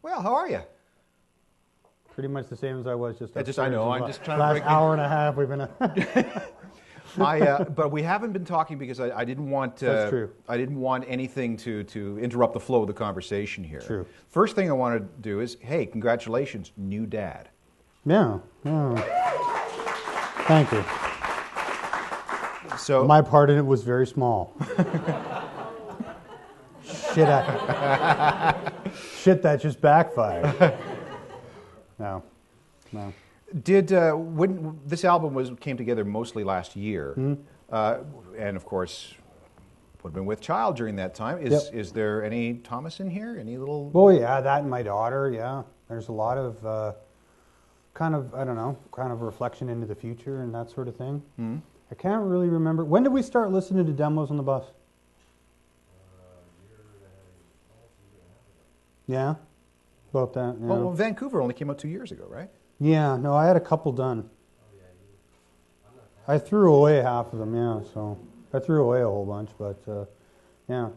Well, how are you? Pretty much the same as I was just. I know. I'm just trying to break. Last hour and a half we've been. But we haven't been talking because I didn't want. That's true. I didn't want anything to interrupt the flow of the conversation here. True. First thing I want to do is, hey, congratulations, new dad. Yeah. Thank you. So my part in it was very small. Shit, that just backfired. No. Did when this album came together mostly last year, and of course would have been with child during that time. Is there any Thomas in here? Any little? Oh yeah, that and my daughter. Yeah, there's a lot of kind of reflection into the future and that sort of thing. Mm-hmm. I can't really remember. When did we start listening to demos on the bus? Yeah, about that. Yeah. Well, Vancouver only came out 2 years ago, right? Yeah, no, I had a couple done. I threw away half of them, yeah. So I threw away a whole bunch, but yeah,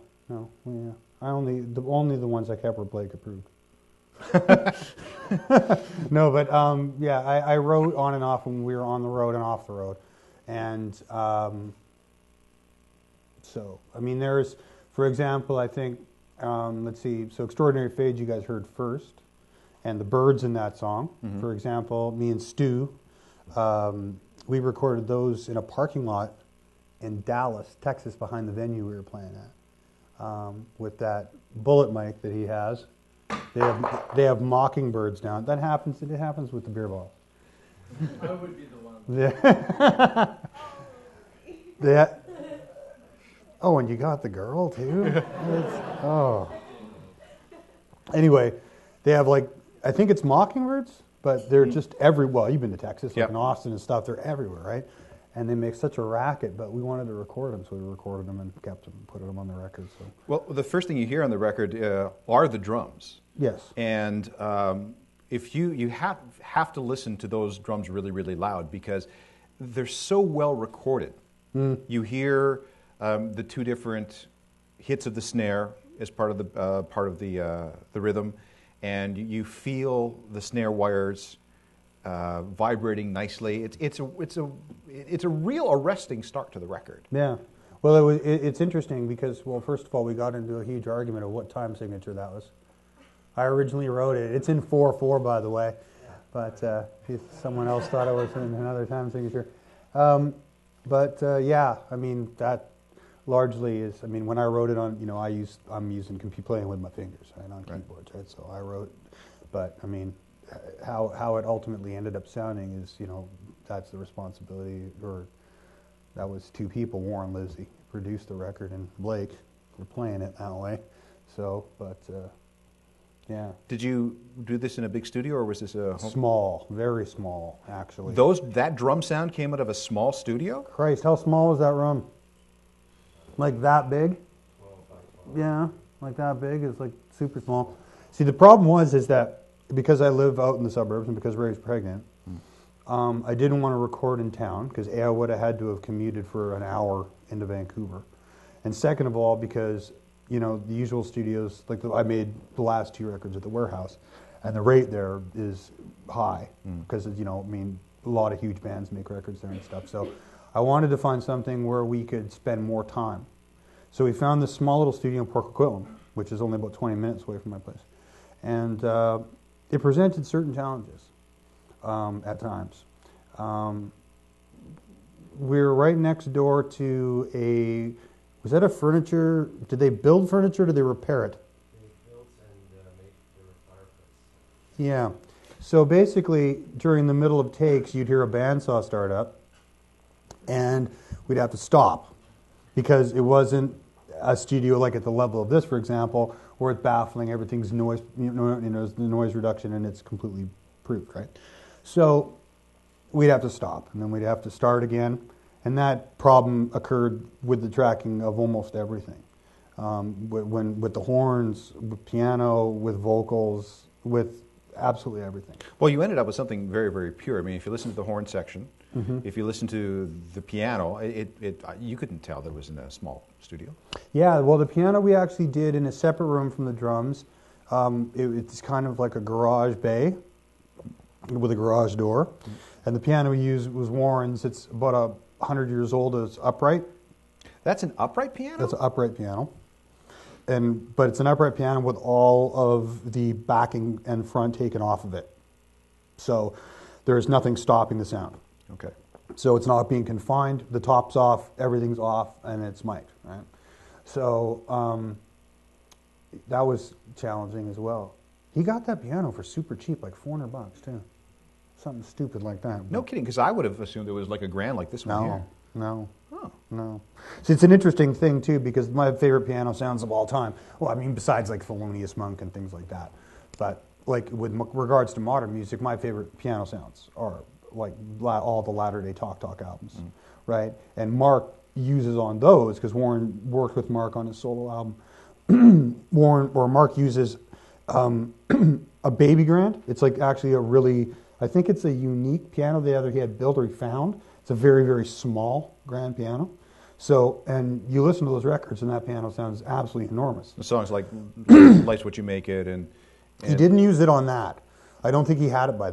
only the ones I kept were Blake approved. No, but I wrote on and off when we were on the road and off the road, and so I mean, there's, for example, I think. Let's see, so Extraordinary Fade you guys heard first, and the birds in that song, for example, me and Stu, we recorded those in a parking lot in Dallas, Texas, behind the venue we were playing at, with that bullet mic that he has. They have mockingbirds now. It happens with the beer bottle. I would be the one. Oh, and you got the girl, too? Anyway, they have, like, I think it's mockingbirds, but they're just well, you've been to Texas, like in Austin and stuff, they're everywhere, right? And they make such a racket, but we wanted to record them, so we recorded them and kept them, put them on the record. So. Well, the first thing you hear on the record are the drums. Yes. And if you have to listen to those drums really, really loud because they're so well recorded. You hear the two different hits of the snare as part of the rhythm, and you feel the snare wires vibrating nicely. It's a real arresting start to the record. Yeah. Well, it's interesting because, well, first of all, we got into a huge argument of what time signature that was. I originally wrote it. It's in 4/4, by the way, but someone else thought it was in another time signature. Yeah, I mean that. Largely is, I mean, when I wrote it on, I'm using playing with my fingers, right, on keyboards, right? So I wrote, but I mean, how it ultimately ended up sounding is, that's the responsibility, or that was two people, Warren Lizzie, produced the record, and Blake were playing it that way. So, but yeah. Did you do this in a big studio, or was this a home? Small, very small, actually. That drum sound came out of a small studio? Christ, how small was that room? Like that big? Yeah, like that big. It's like super small. See, the problem is that because I live out in the suburbs and because Ray's pregnant, I didn't want to record in town because I would have had to have commuted for an hour into Vancouver. And second of all, because, the usual studios, like I made the last two records at the Warehouse, and the rate there is high because, a lot of huge bands make records there and stuff. So I wanted to find something where we could spend more time. So we found this small little studio in Port Coquitlam, which is only about 20 minutes away from my place. And it presented certain challenges at times. We're right next door to was that a furniture, did they build furniture or did they repair it? They built and made their fireplace. Yeah. So basically, during the middle of takes, you'd hear a bandsaw start up, and we'd have to stop because it wasn't a studio like at the level of this, for example, where it's baffling, everything's noise, the noise reduction, and it's completely proofed, right? So we'd have to stop, and then we'd have to start again, and that problem occurred with the tracking of almost everything, with the horns, with piano, with vocals, with absolutely everything. Well, you ended up with something very, very pure. I mean, if you listen to the horn section, if you listen to the piano, you couldn't tell that it was in a small studio. Yeah, well, the piano we actually did in a separate room from the drums. It's kind of like a garage bay with a garage door. And the piano we used was Warren's. It's about 100 years old. It's upright. That's an upright piano? That's an upright piano. But it's an upright piano with all of the backing and front taken off of it. So there's nothing stopping the sound. Okay. So it's not being confined. The top's off, everything's off, and it's mic'd, right? So that was challenging as well. He got that piano for super cheap, like $400 too. Something stupid like that. No kidding, because I would have assumed it was like a grand like this one here. No. Oh. No. See, it's an interesting thing, too, because my favorite piano sounds of all time, well, I mean, besides like Thelonious Monk and things like that, but like with regards to modern music, my favorite piano sounds are like all the latter-day Talk albums, right? And Mark uses on those, because Warren worked with Mark on his solo album, Mark uses a baby grand. It's like actually a really, I think it's a unique piano that either he had built or he found. It's a very, very small grand piano. So, and you listen to those records and that piano sounds absolutely enormous. The songs like Life's What You Make It and he didn't use it on that. I don't think he had it by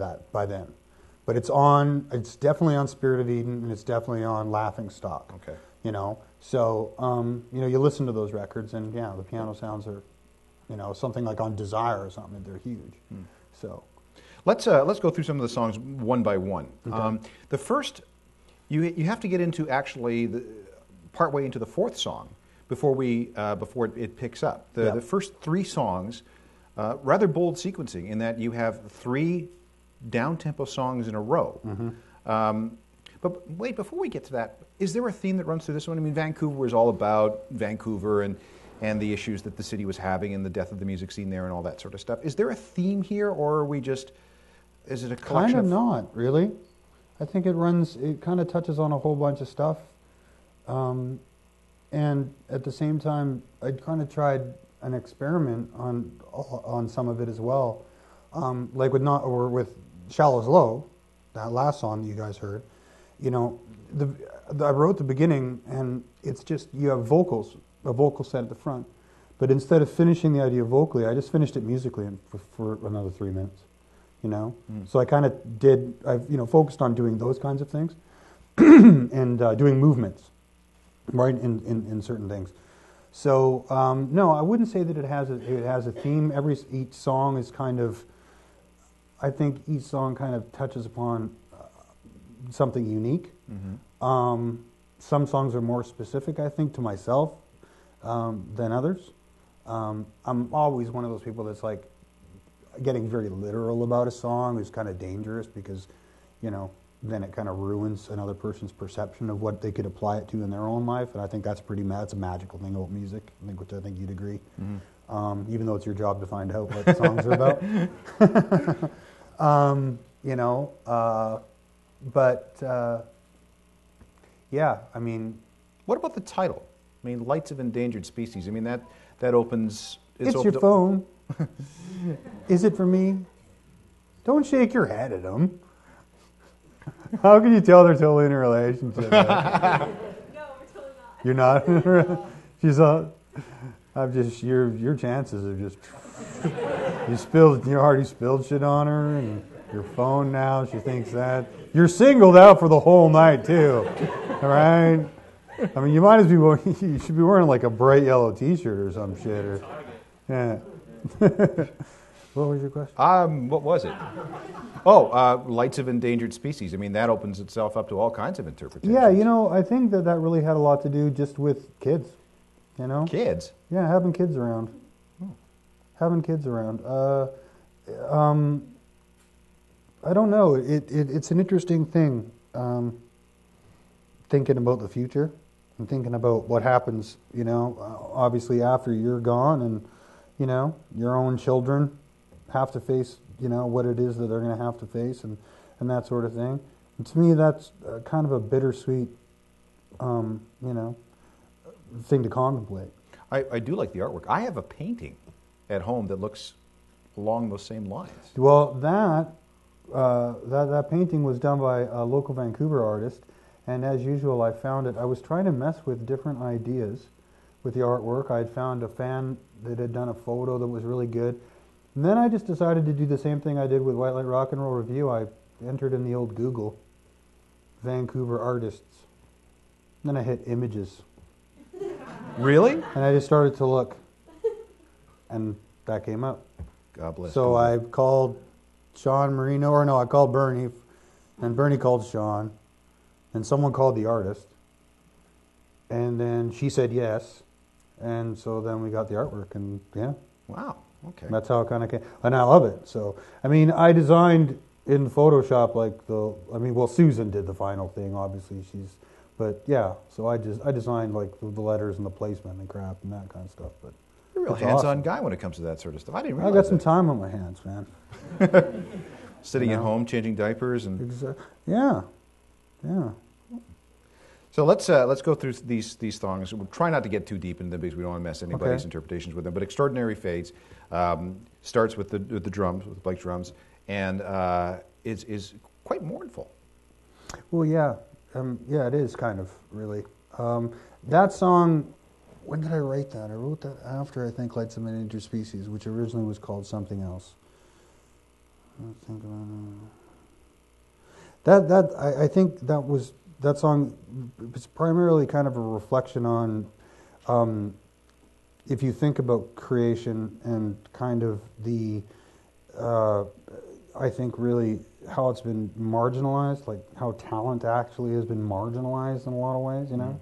then. But it's definitely on Spirit of Eden and it's definitely on Laughing Stock. Okay. You know, so, you listen to those records and yeah, the piano sounds are, something like on Desire or something, they're huge. So. Let's go through some of the songs one by one. Okay. The first, you have to get into actually partway into the fourth song before it picks up. The first three songs, rather bold sequencing in that you have three down-tempo songs in a row. But wait, before we get to that, is there a theme that runs through this one? I mean, Vancouver is all about Vancouver and the issues that the city was having and the death of the music scene there and all that sort of stuff. Is there a theme here, or are we just, is it a collection Kind of not, really. I think it kind of touches on a whole bunch of stuff. And at the same time, I kind of tried an experiment on some of it as well. Like with Shallow's Low, that last song that you guys heard, I wrote the beginning and it's just, you have vocals, a vocal set at the front. But instead of finishing the idea vocally, I just finished it musically for another 3 minutes. So I kind of I've focused on doing those kinds of things and doing movements, right, in certain things. So no, I wouldn't say that it has a theme. Each song is kind of, I think each song kind of touches upon something unique. Some songs are more specific, I think, to myself than others. I'm always one of those people that's like, getting very literal about a song is kind of dangerous because, then it kind of ruins another person's perception of what they could apply it to in their own life. And I think that's a magical thing about music, which I think you'd agree. Even though it's your job to find out what the songs are about. Yeah, I mean... What about the title? I mean, Lights of Endangered Species. I mean, that opens... It's your phone. Is it for me? Don't shake your head at them. How can you tell they're totally in a relationship? No, we're totally not. You're not? She's I'm just, your chances are just, you already spilled shit on her and your phone now, she thinks that. You're singled out for the whole night too, all right? I mean, you should be wearing like a bright yellow t-shirt or some shit. Or, yeah. What was your question? What was it? Oh, Lights of Endangered Species. I mean, that opens itself up to all kinds of interpretations. Yeah, I think that really had a lot to do just with kids, Kids? Yeah, having kids around. Having kids around. I don't know. It's an interesting thing, thinking about the future and thinking about what happens, obviously after you're gone and, your own children have to face, what it is that they're going to have to face and that sort of thing. And to me, that's kind of a bittersweet, thing to contemplate. I do like the artwork. I have a painting at home that looks along those same lines. Well, that painting was done by a local Vancouver artist, and as usual, I found it. I was trying to mess with different ideas with the artwork. I had found a fan that had done a photo that was really good, And then I just decided to do the same thing I did with White Light Rock and Roll Review. I entered in the old Google, Vancouver artists. Then I hit images. Really? And I just started to look. And that came up. God bless. So I called Sean Marino, or no, I called Bernie. And Bernie called Sean. And someone called the artist. And then she said yes. And so then we got the artwork. And yeah. Wow. Okay. That's how it kind of came. And I love it. So, I mean, I designed in Photoshop Susan did the final thing, obviously. But yeah, so I designed like the letters and the placement and crap and that kind of stuff. But You're a real it's hands-on awesome. guy when it comes to that sort of stuff. I didn't I realize got some that. time on my hands, man. Sitting You at know? home, changing diapers, and Yeah. Yeah. so let's go through these songs. We'll try not to get too deep into them because we don't want to mess anybody's interpretations with them. But Extraordinary Fades starts with the drums, with Blake's drums, and is quite mournful. Well, yeah. Yeah, it is kind of, really. That song, when did I write that? I wrote that after, I think, Lights of Endangered Species, which originally was called something else. I think I think that song was primarily kind of a reflection on, if you think about creation and kind of I think really how it's been marginalized, like how talent actually has been marginalized in a lot of ways, you know? Mm-hmm.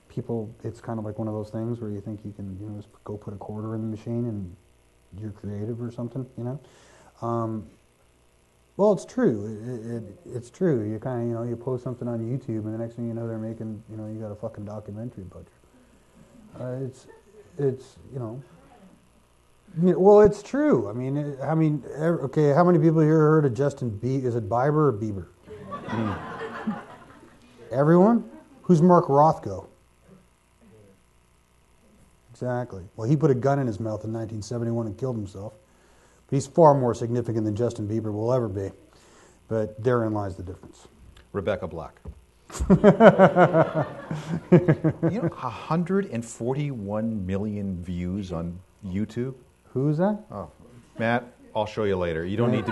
People, it's kind of like one of those things where you think you can, just go put a quarter in the machine and you're creative or something, you know? Well, it's true. It's true. You kind of, you post something on YouTube, and the next thing you know, they're making, you got a fucking documentary about you. It's well, it's true. Okay. How many people here heard of Justin Bieber? Is it Bieber or Bieber? Everyone? Who's Mark Rothko? Exactly. Well, he put a gun in his mouth in 1971 and killed himself. But he's far more significant than Justin Bieber will ever be. But therein lies the difference. Rebecca Black. 141 million views on YouTube. Who's that? Oh, Matt, I'll show you later. You don't need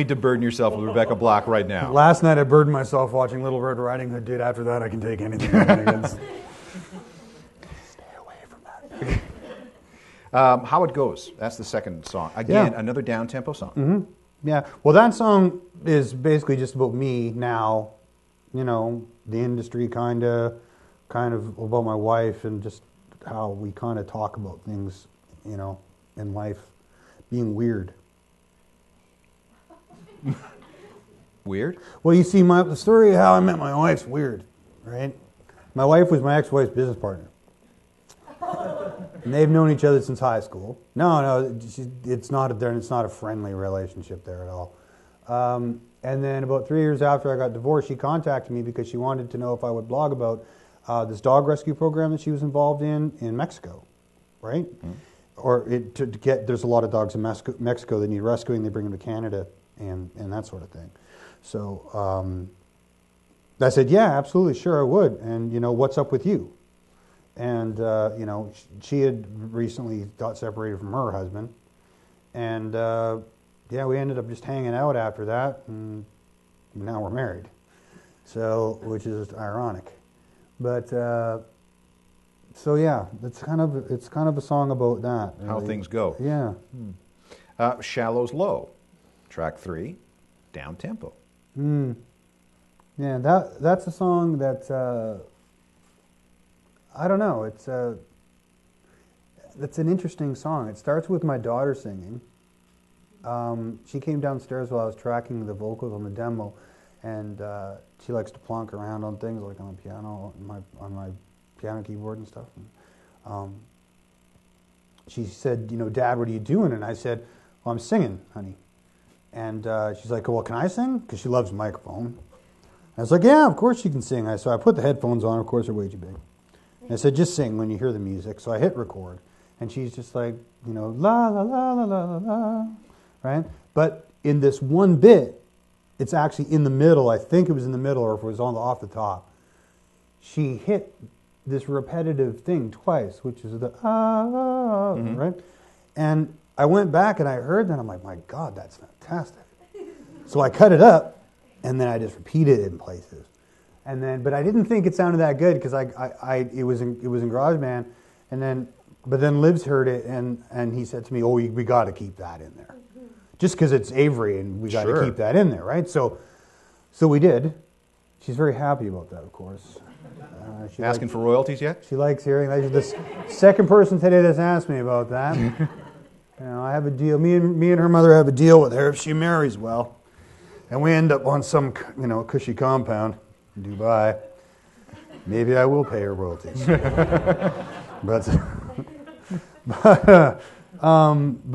to burden yourself with Rebecca Black right now. Last night I burdened myself watching Little Red Riding Hood. Dude, after that I can take anything. Stay away from that. How It Goes. That's the second song. Again, another down-tempo song. Mm-hmm. Yeah. Well, that song is basically just about me now. The industry kind of about my wife and just how we kind of talk about things, in life, being weird. Weird? Well, you see, the story of how I met my wife's weird, right? My wife was my ex-wife's business partner. And they've known each other since high school. No, it's not a friendly relationship there at all. And then about 3 years after I got divorced, she contacted me because she wanted to know if I would blog about this dog rescue program that she was involved in Mexico, right? Mm-hmm. There's a lot of dogs in Mexico that need rescuing. They bring them to Canada and that sort of thing. So I said, yeah, absolutely, sure, I would. And, what's up with you? And, she had recently got separated from her husband. And, we ended up just hanging out after that. And now we're married. So, which is ironic. But, it's kind of a song about that. Really. How things go. Yeah. Shallow's Low, track 3, down tempo. Yeah, that's a song that I don't know. It's an interesting song. It starts with my daughter singing. She came downstairs while I was tracking the vocals on the demo, and she likes to plonk around on things like on the piano, on my piano keyboard and stuff. And, she said, Dad, what are you doing? And I said, well, I'm singing, honey. And she's like, well, can I sing? Because she loves a microphone. I was like, yeah, of course you can sing. So I put the headphones on. Of course, they're way too big. And I said, just sing when you hear the music. So I hit record. And she's just like, la, la, la, la, la, la, la, right? But in this one bit, it's actually in the middle. I think it was in the middle, or if it was off the top. She hit this repetitive thing twice, which is the right? And I went back and I heard that. I'm like, my God, that's fantastic. So I cut it up, and then I just repeated it in places. And then, but I didn't think it sounded that good because it was in GarageBand, but then Livs heard it and he said to me, "Oh, we got to keep that in there, just because it's Avery and we got to keep that in there, right?" So we did. She's very happy about that, of course. Asking for royalties yet? She likes hearing that. She's the second person today that's asked me about that. I have a deal. Me and her mother have a deal with her if she marries well, and we end up on some cushy compound in Dubai. Maybe I will pay her royalties. but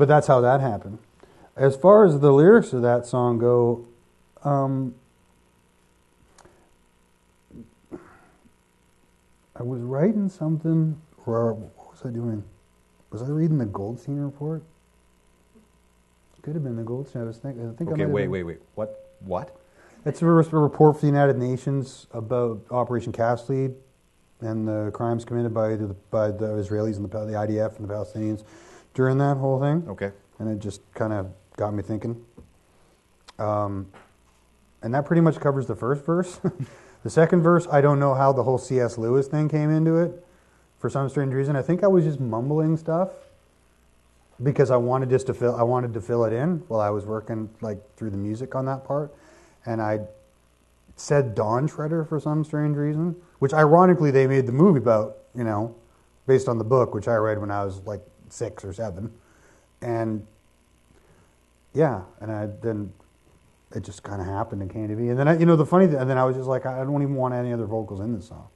that's how that happened. As far as the lyrics of that song go, I was writing something, or what was I doing? Was I reading the Goldstein report? Could have been the Goldstein. I think. Okay, wait. What? It's a report for the United Nations about Operation Cast Lead and the crimes committed by the Israelis and the IDF and the Palestinians during that whole thing. Okay. And it just kind of got me thinking. And that pretty much covers the first verse. The second verse, I don't know how the whole C.S. Lewis thing came into it. For some strange reason, I think I was just mumbling stuff because I wanted to fill it in while I was working through the music on that part, and I said Dawn Shredder for some strange reason, which ironically they made the movie about, based on the book, which I read when I was 6 or 7, and then it just kind of happened in Candid. And then the funny thing, and then I was just like, I don't even want any other vocals in this song.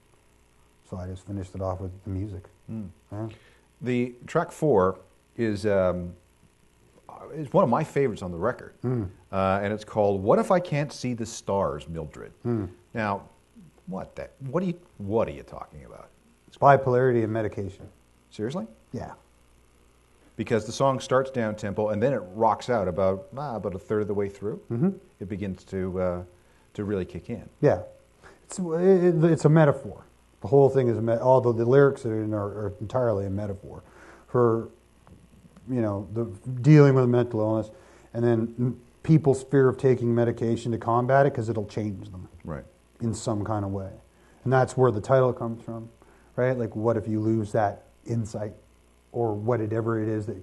So I just finished it off with the music. Yeah. The track 4 is one of my favorites on the record, and it's called "What If I Can't See the Stars, Mildred." Now, what are you talking about? It's bipolarity and medication. Seriously? Yeah. Because the song starts down tempo and then it rocks out about a third of the way through. Mm-hmm. It begins to really kick in. Yeah, it's a metaphor. The whole thing is although the lyrics that are in are entirely a metaphor for the dealing with mental illness, and then people's fear of taking medication to combat it because it'll change them, right, in some kind of way, and that's where the title comes from, right? Like, what if you lose that insight? Or whatever it is that,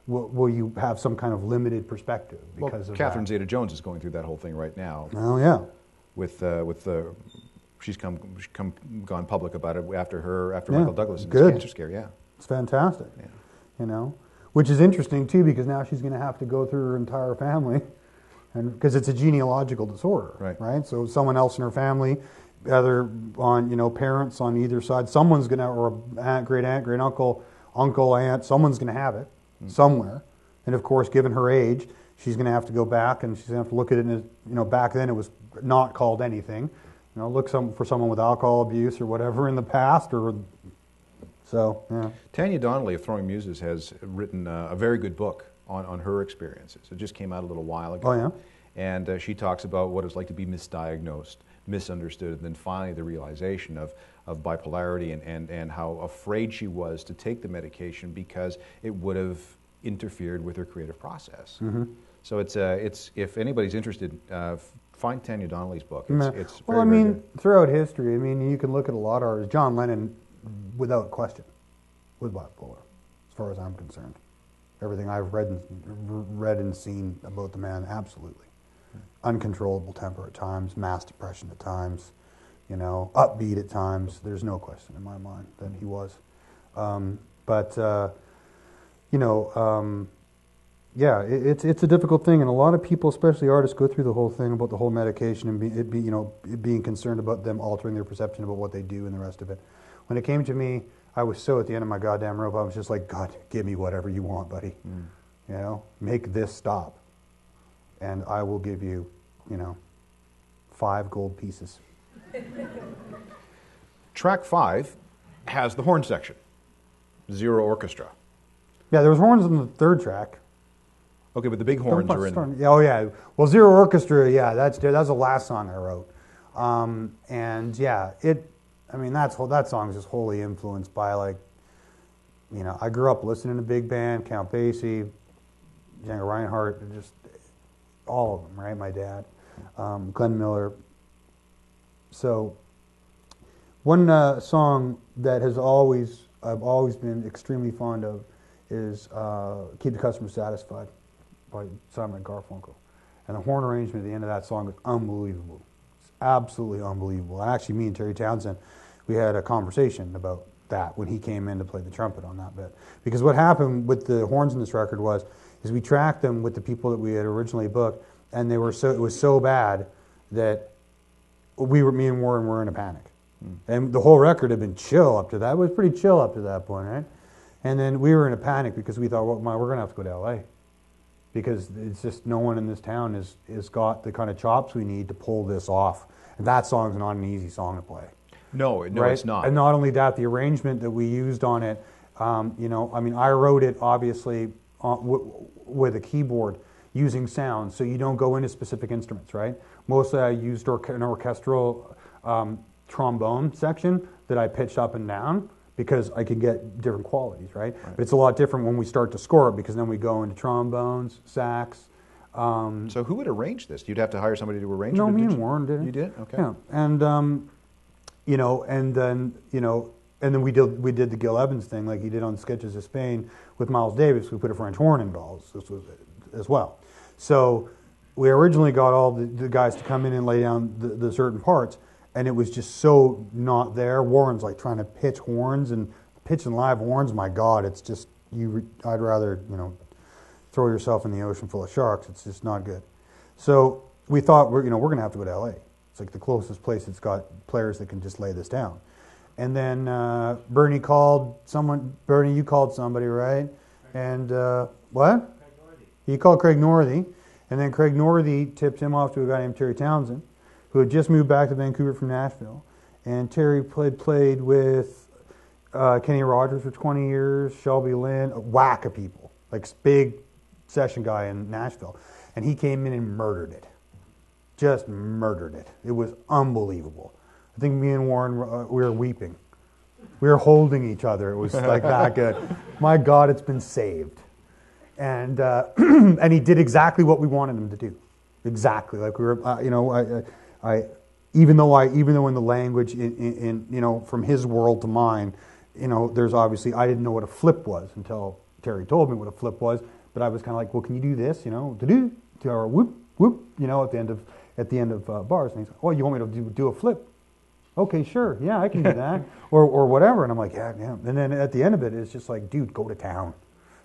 will you have some kind of limited perspective because of Catherine that? Zeta-Jones is going through that whole thing right now. Oh, yeah. She's gone public about it after Michael Douglas and his cancer scare, yeah. It's fantastic, which is interesting, too, because now she's going to have to go through her entire family, and because it's a genealogical disorder, right? So someone else in her family, either on, parents on either side, someone's going to, or aunt, great uncle, aunt, someone's going to have it somewhere. And of course, given her age, she's going to have to go back and she's going to have to look at it as, back then it was not called anything. Look for someone with alcohol abuse or whatever in the past. Tanya Donnelly of Throwing Muses has written a very good book on her experiences. It just came out a little while ago. Oh, yeah? And she talks about what it's like to be misdiagnosed, misunderstood, and then finally the realization of bipolarity and how afraid she was to take the medication because it would have interfered with her creative process. Mm-hmm. So it's if anybody's interested, find Tanya Donnelly's book. It's very good. Throughout history, you can look at a lot of artists. John Lennon, without question, was bipolar, as far as I'm concerned. Everything I've read and seen about the man, absolutely. Uncontrollable temper at times, mass depression at times, upbeat at times. There's no question in my mind that he was. It's a difficult thing, and a lot of people, especially artists, go through the whole thing about the whole medication and being concerned about them altering their perception about what they do and the rest of it. When it came to me, I was so at the end of my goddamn rope. I was just like, God, give me whatever you want, buddy. Make this stop, and I will give you, 5 gold pieces. Track 5 has the horn section, Zero Orchestra. Yeah, there was horns on the third track. Okay, but the big horns are in. Oh yeah, well, Zero Orchestra. Yeah, that's the last song I wrote, that song is just wholly influenced by I grew up listening to big band, Count Basie, Django Reinhardt, just all of them, right? My dad, Glenn Miller. So one song that I've always been extremely fond of is "Keep the Customer Satisfied" by Simon and Garfunkel, and the horn arrangement at the end of that song is unbelievable. It's absolutely unbelievable. And actually, me and Terry Townsend, we had a conversation about that when he came in to play the trumpet on that bit. Because what happened with the horns in this record is we tracked them with the people that we had originally booked, and it was so bad that me and Warren were in a panic. And the whole record had been chill up to that. It was pretty chill up to that point, right? And then we were in a panic because we thought, well, we're going to have to go to L.A. because it's just no one in this town has got the kind of chops we need to pull this off. And that song's not an easy song to play. No, right? It's not. And not only that, the arrangement that we used on it, I wrote it obviously with a keyboard using sound, so you don't go into specific instruments, right? Mostly I used an orchestral trombone section that I pitched up and down because I could get different qualities, right? But it's a lot different when we start to score it because then we go into trombones, sax. So who would arrange this? You'd have to hire somebody to arrange it? No, me and Warren did it. You did? Okay. Yeah, and and then we did the Gil Evans thing like he did on Sketches of Spain with Miles Davis. We put a French horn in it all as well. So we originally got all the guys to come in and lay down the certain parts, and it was just so not there. Warren's like trying to pitch horns and pitching live horns. My God, it's just I'd rather throw yourself in the ocean full of sharks. It's just not good. So we thought we're going to have to go to L.A. It's like the closest place that's got players that can just lay this down. And then Bernie called someone. Bernie, you called somebody, right? And what? He called Craig Northey, and then Craig Northey tipped him off to a guy named Terry Townsend, who had just moved back to Vancouver from Nashville. And Terry played with Kenny Rogers for 20 years, Shelby Lynn, a whack of people, like big session guy in Nashville. And he came in and murdered it. Just murdered it. It was unbelievable. I think me and Warren, we were weeping. We were holding each other. It was like that good. My God, it's been saved. And and he did exactly what we wanted him to do. Exactly. Like we were, even though in the language in from his world to mine, there's obviously, I didn't know what a flip was until Terry told me what a flip was. But I was kind of like, well, can you do this? To-do, or whoop, whoop, at the end of bars. And he's like, well, you want me to do a flip? Okay, sure. Yeah, I can do that. or whatever. And I'm like, yeah. And then at the end of it, it's just like, dude, go to town.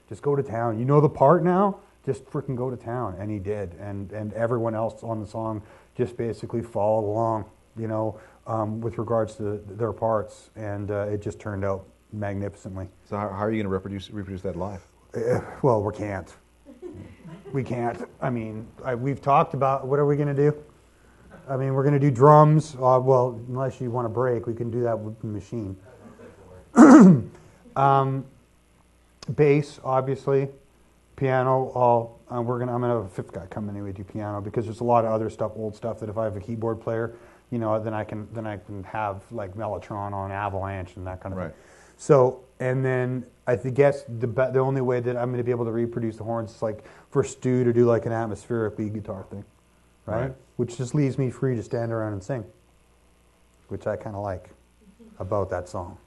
Just go to town. You know the part now? Just freaking go to town. And he did. And everyone else on the song just basically followed along, with regards to their parts. And it just turned out magnificently. So how are you going to reproduce that live? Well, we can't. We can't. I mean, we've talked about what are we going to do? I mean, we're going to do drums. Well, unless you want to break, we can do that with the machine. Bass, obviously. Piano. I'm going to have a fifth guy come anyway do piano because there's a lot of other stuff, old stuff that if I have a keyboard player, then I can have like Mellotron on Avalanche and that kind of thing. So, and then I guess the only way that I'm going to be able to reproduce the horns is like for Stu to do like an atmospheric lead guitar thing, right? Which just leaves me free to stand around and sing, which I kind of like about that song.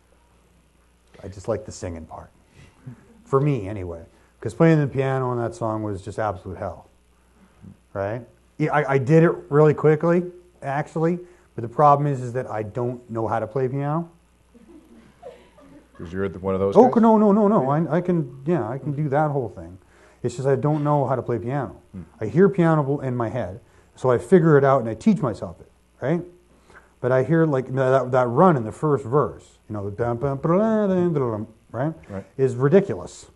I just like the singing part, for me anyway, because playing the piano on that song was just absolute hell, right? I did it really quickly, actually, but the problem is that I don't know how to play piano. Because you're one of those guys? No. I can do that whole thing. It's just I don't know how to play piano. I hear piano in my head, so I figure it out and I teach myself it, right? But I hear like that run in the first verse, the right, is ridiculous,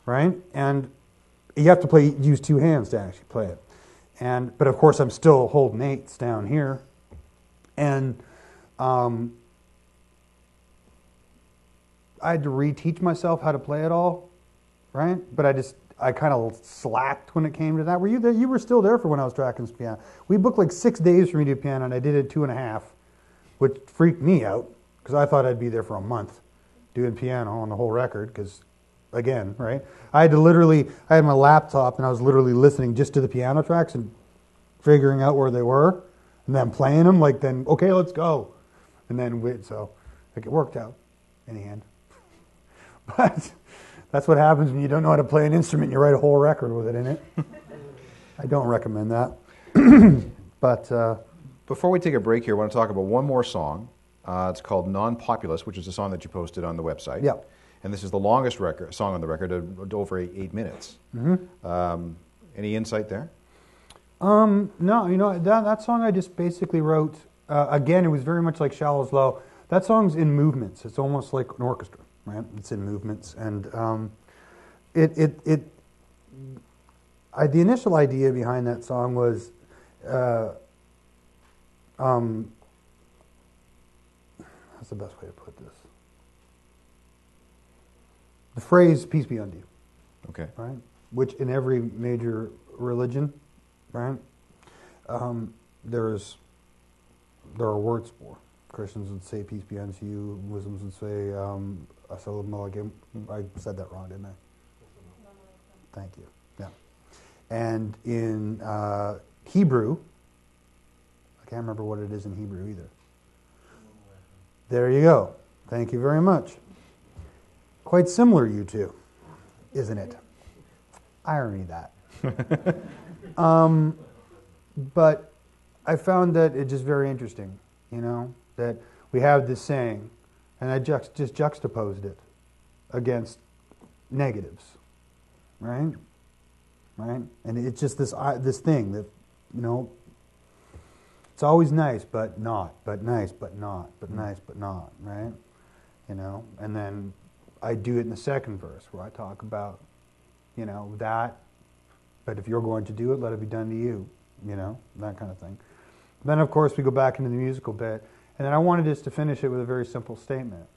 right? And you have to use two hands to actually play it. But of course I'm still holding eighths down here, and I had to reteach myself how to play it all, right? But I kind of slacked when it came to that. Were you there? You were still there for when I was tracking this piano. We booked like 6 days for me to do piano, and I did it 2.5, which freaked me out because I thought I'd be there for a month doing piano on the whole record because, again, right? I had my laptop and I was literally listening just to the piano tracks and figuring out where they were and then playing them. Like then, okay, let's go, and then it worked out in the end. But that's what happens when you don't know how to play an instrument. You write a whole record with it in it. I don't recommend that. But before we take a break here, I want to talk about one more song. It's called Non-Populous, which is a song that you posted on the website. Yeah. And this is the longest song on the record, over 8 minutes. Mm-hmm. Any insight there? No, that song I just basically wrote. Again, it was very much like Shallows Low. That song's in movements. It's almost like an orchestra, right? It's in movements, and the initial idea behind that song was, how's the best way to put this? The phrase "peace be unto you," Okay. right? Which in every major religion, right? There are words for. Christians would say "peace be unto you." Muslims would say "Assalamu alaikum." I said that wrong, didn't I? Thank you. Yeah. And in Hebrew, I can't remember what it is in Hebrew either. There you go. Thank you very much. Quite similar, you two, isn't it? Irony that. But I found that it's just very interesting, that we have this saying, and I just juxtaposed it against negatives, right? Right? And it's just this thing that, it's always nice, but not, but nice, but not, but nice, but not, right? And then I do it in the second verse where I talk about, that, but if you're going to do it, let it be done to you, that kind of thing. Then, of course, we go back into the musical bit, and then I wanted just to finish it with a very simple statement,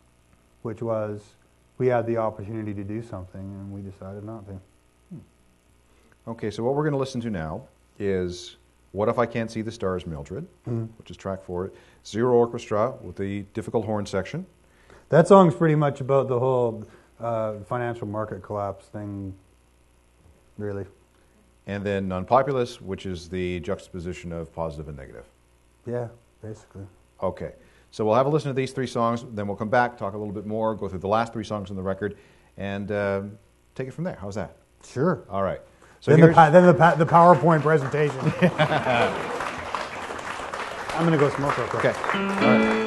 which was, we had the opportunity to do something, and we decided not to. Okay, so what we're going to listen to now is "What If I Can't See the Stars, Mildred," which is track 4, Zero Orchestra with the difficult horn section. That song's pretty much about the whole financial market collapse thing, really. And then Non-Populous, which is the juxtaposition of positive and negative. Yeah, basically. Okay, so we'll have a listen to these 3 songs, then we'll come back, talk a little bit more, go through the last 3 songs on the record, and take it from there. How's that? Sure. All right. So then here's the PowerPoint presentation. I'm going to go smoke real quick. Okay. All right.